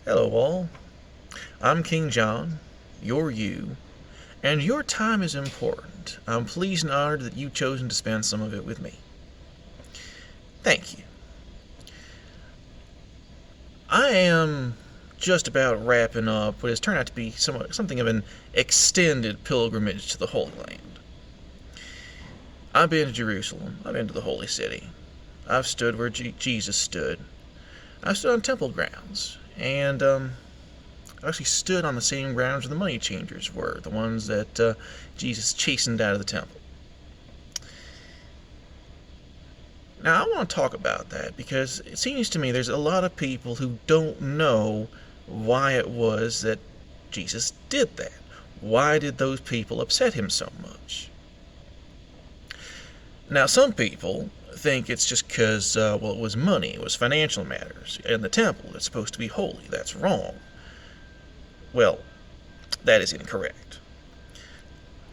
Hello, all. I'm King John. You're you. And your time is important. I'm pleased and honored that you've chosen to spend some of it with me. Thank you. I am just about wrapping up what has turned out to be something of an extended pilgrimage to the Holy Land. I've been to Jerusalem. I've been to the Holy City. I've stood where Jesus stood. I've stood on temple grounds. And I actually stood on the same grounds where the money changers were, the ones that Jesus chastened out of the temple. Now, I want to talk about that because it seems to me there's a lot of people who don't know why it was that Jesus did that. Why did those people upset him so much? Now, some people think it's just because, it was money, it was financial matters, and the temple is supposed to be holy. That's wrong. Well, that is incorrect.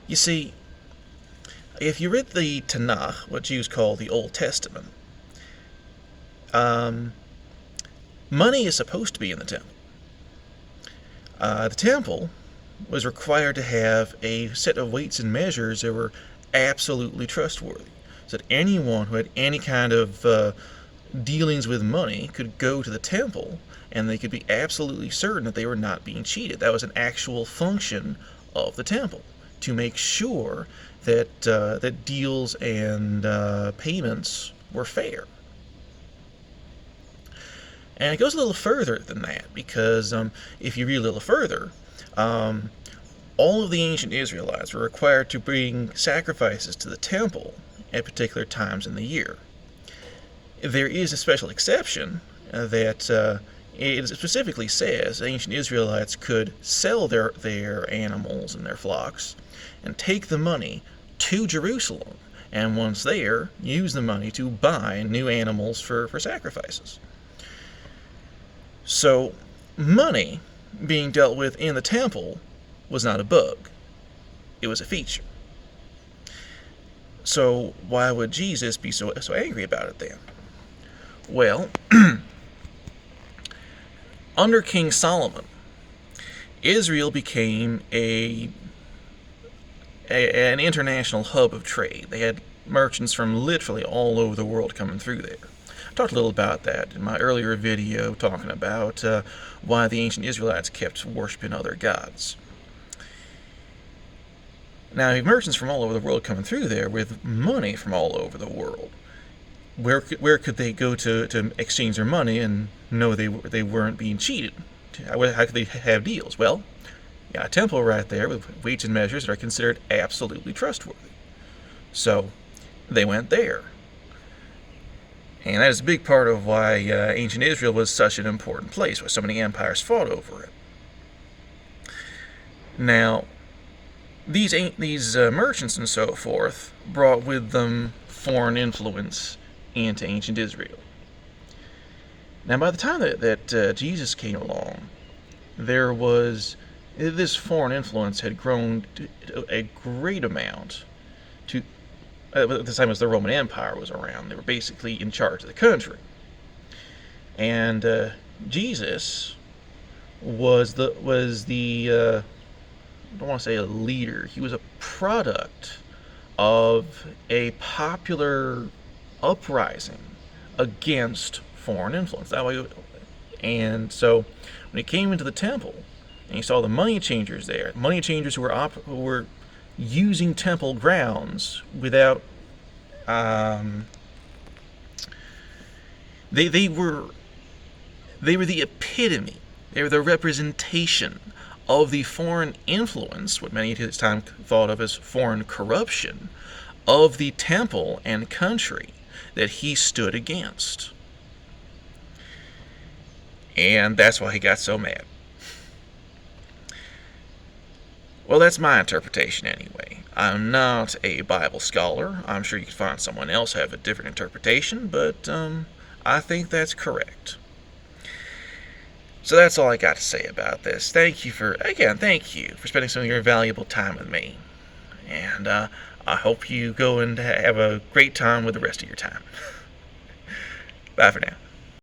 You see, if you read the Tanakh, what Jews call the Old Testament, money is supposed to be in the temple. The temple was required to have a set of weights and measures that were absolutely trustworthy, so that anyone who had any kind of dealings with money could go to the temple and they could be absolutely certain that they were not being cheated. That was an actual function of the temple, to make sure that deals and payments were fair. And it goes a little further than that, because if you read a little further, all of the ancient Israelites were required to bring sacrifices to the temple at particular times in the year. There is a special exception that it specifically says ancient Israelites could sell their animals and their flocks and take the money to Jerusalem, and once there, use the money to buy new animals for sacrifices. So, money being dealt with in the temple was not a bug. It was a feature. So, why would Jesus be so angry about it then? Well, under King Solomon, Israel became an international hub of trade. They had merchants from literally all over the world coming through there. I talked a little about that in my earlier video, talking about why the ancient Israelites kept worshiping other gods. Now, you have merchants from all over the world coming through there with money from all over the world. Where could they go to exchange their money and know they weren't being cheated? How could they have deals? Well, you got a temple right there with weights and measures that are considered absolutely trustworthy. So they went there. And that is a big part of why ancient Israel was such an important place, why so many empires fought over it. Now, these merchants and so forth brought with them foreign influence into ancient Israel. Now, by the time that Jesus came along, this foreign influence had grown to a great amount. At the time as the Roman Empire was around, they were basically in charge of the country. And Jesus was the I don't want to say a leader. He was a product of a popular uprising against foreign influence. And so when he came into the temple and he saw the money changers there, money changers who were using temple grounds without they were the epitome. They were the representation of the foreign influence, what many at his time thought of as foreign corruption, of the temple and country that he stood against. And that's why he got so mad. Well, that's my interpretation anyway. I'm not a Bible scholar. I'm sure you could find someone else who have a different interpretation, but I think that's correct. So that's all I got to say about this. Thank you for spending some of your valuable time with me. And I hope you go and have a great time with the rest of your time. Bye for now.